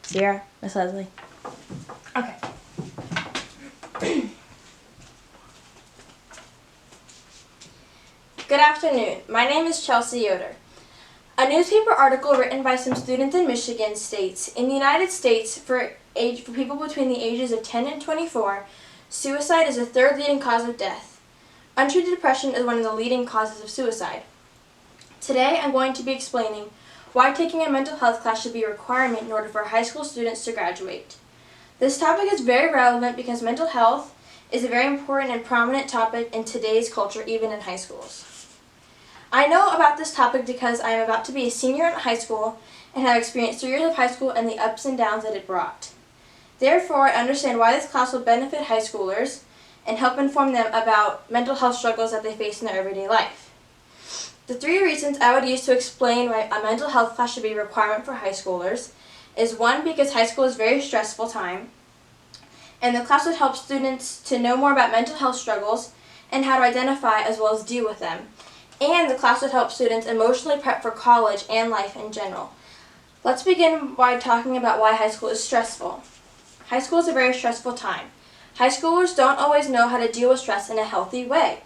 Sierra, Miss Leslie. Okay. Good afternoon. My name is Chelsea Yoder. A newspaper article written by some students in Michigan states, in the United States, for people between the ages of 10 and 24, suicide is the third leading cause of death. Untreated depression is one of the leading causes of suicide. Today, I'm going to be explaining why taking a mental health class should be a requirement in order for high school students to graduate. This topic is very relevant because mental health is a very important and prominent topic in today's culture, even in high schools. I know about this topic because I am about to be a senior in high school and have experienced 3 years of high school and the ups and downs that it brought. Therefore, I understand why this class will benefit high schoolers and help inform them about mental health struggles that they face in their everyday life. The 3 reasons I would use to explain why a mental health class should be a requirement for high schoolers is 1, because high school is a very stressful time, and the class would help students to know more about mental health struggles and how to identify as well as deal with them. And the class would help students emotionally prep for college and life in general. Let's begin by talking about why high school is stressful. High school is a very stressful time. High schoolers don't always know how to deal with stress in a healthy way.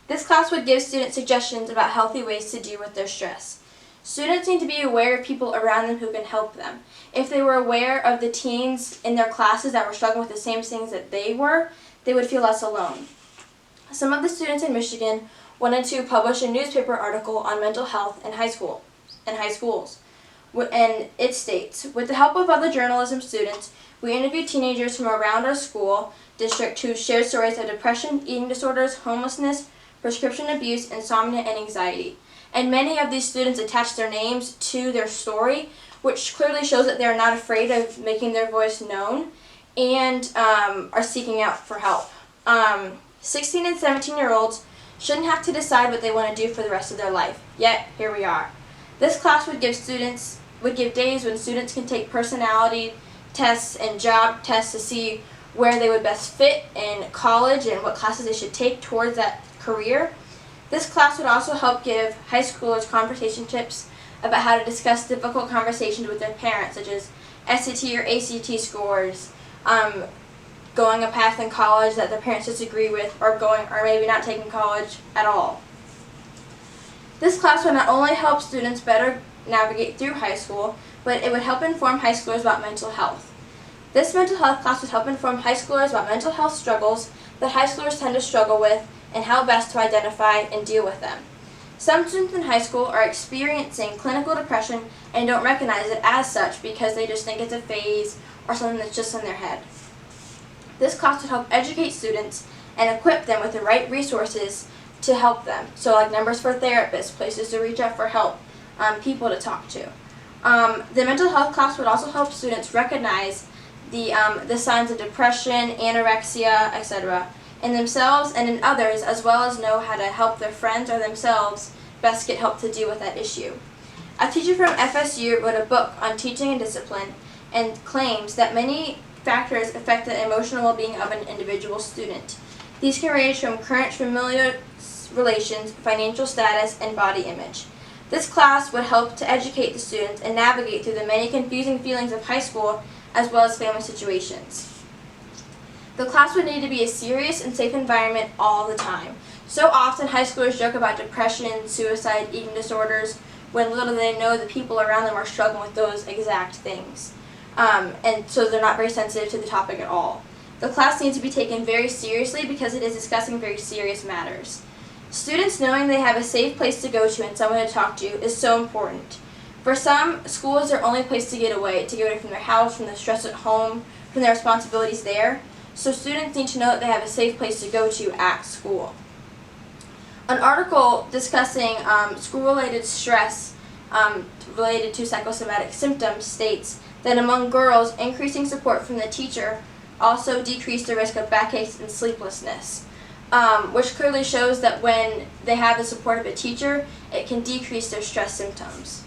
This class would give students suggestions about healthy ways to deal with their stress. Students need to be aware of people around them who can help them. If they were aware of the teens in their classes that were struggling with the same things that they were, they would feel less alone. Some of the students in Michigan wanted to publish a newspaper article on mental health in high schools. And it states, with the help of other journalism students, we interviewed teenagers from around our school district who shared stories of depression, eating disorders, homelessness, prescription abuse, insomnia, and anxiety. And many of these students attached their names to their story, which clearly shows that they are not afraid of making their voice known and are seeking out for help. 16 and 17-year-olds shouldn't have to decide what they want to do for the rest of their life. Yet, here we are. This class would give days when students can take personality tests and job tests to see where they would best fit in college and what classes they should take towards that career. This class would also help give high schoolers conversation tips about how to discuss difficult conversations with their parents, such as SAT or ACT scores, going a path in college that their parents disagree with, or maybe not taking college at all. This class would not only help students better navigate through high school, but it would help inform high schoolers about mental health. This mental health class would help inform high schoolers about mental health struggles that high schoolers tend to struggle with and how best to identify and deal with them. Some students in high school are experiencing clinical depression and don't recognize it as such because they just think it's a phase or something that's just in their head. This class would help educate students and equip them with the right resources to help them. So like numbers for therapists, places to reach out for help, people to talk to. The mental health class would also help students recognize the signs of depression, anorexia, etc. in themselves and in others, as well as know how to help their friends or themselves best get help to deal with that issue. A teacher from FSU wrote a book on teaching and discipline and claims that many factors affect the emotional well-being of an individual student. These can range from current familial relations, financial status, and body image. This class would help to educate the students and navigate through the many confusing feelings of high school as well as family situations. The class would need to be a serious and safe environment all the time. So often high schoolers joke about depression, suicide, eating disorders, when little do they know the people around them are struggling with those exact things. And so they're not very sensitive to the topic at all. The class needs to be taken very seriously because it is discussing very serious matters. Students knowing they have a safe place to go to and someone to talk to is so important. For some, school is their only place to get away from their house, from the stress at home, from their responsibilities there. So students need to know that they have a safe place to go to at school. An article discussing school-related stress related to psychosomatic symptoms states that among girls, increasing support from the teacher also decreased the risk of backaches and sleeplessness, which clearly shows that when they have the support of a teacher, it can decrease their stress symptoms.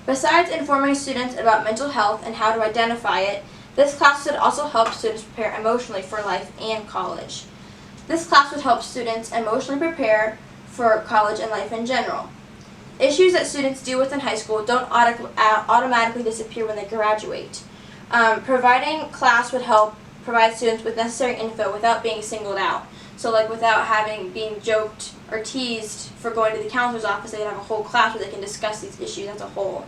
Besides informing students about mental health and how to identify it, this class would also help students prepare emotionally for life and college. This class would help students emotionally prepare for college and life in general. Issues that students deal with in high school don't automatically disappear when they graduate. Providing class would help provide students with necessary info without being singled out. So like without being joked or teased for going to the counselor's office, they'd have a whole class where they can discuss these issues as a whole.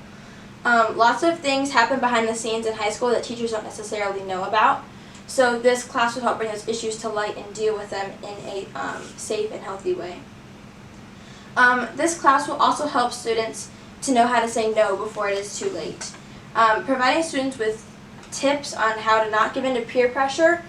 Lots of things happen behind the scenes in high school that teachers don't necessarily know about. So this class would help bring those issues to light and deal with them in a safe and healthy way. This class will also help students to know how to say no before it is too late. Providing students with tips on how to not give in to peer pressure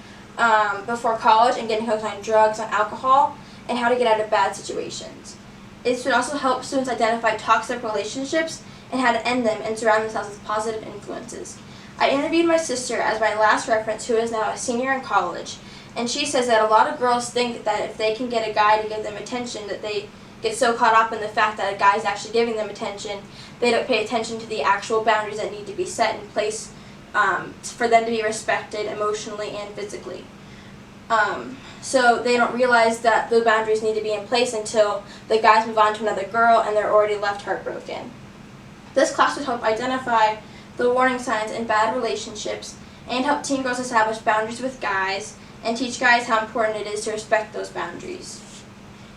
before college and getting hooked on drugs, on alcohol, and how to get out of bad situations. It would also help students identify toxic relationships and how to end them and surround themselves with positive influences. I interviewed my sister as my last reference, who is now a senior in college, and she says that a lot of girls think that if they can get a guy to give them attention, that they get so caught up in the fact that a guy is actually giving them attention, they don't pay attention to the actual boundaries that need to be set in place for them to be respected emotionally and physically. So they don't realize that the boundaries need to be in place until the guys move on to another girl and they're already left heartbroken. This class would help identify the warning signs in bad relationships and help teen girls establish boundaries with guys and teach guys how important it is to respect those boundaries.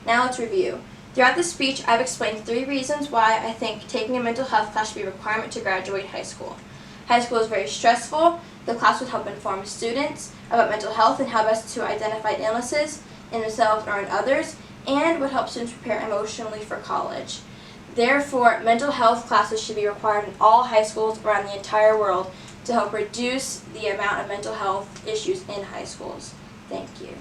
Now let's review. Throughout this speech, I've explained 3 reasons why I think taking a mental health class should be a requirement to graduate high school. High school is very stressful. The class would help inform students about mental health and how best to identify illnesses in themselves or in others, and would help students prepare emotionally for college. Therefore, mental health classes should be required in all high schools around the entire world to help reduce the amount of mental health issues in high schools. Thank you.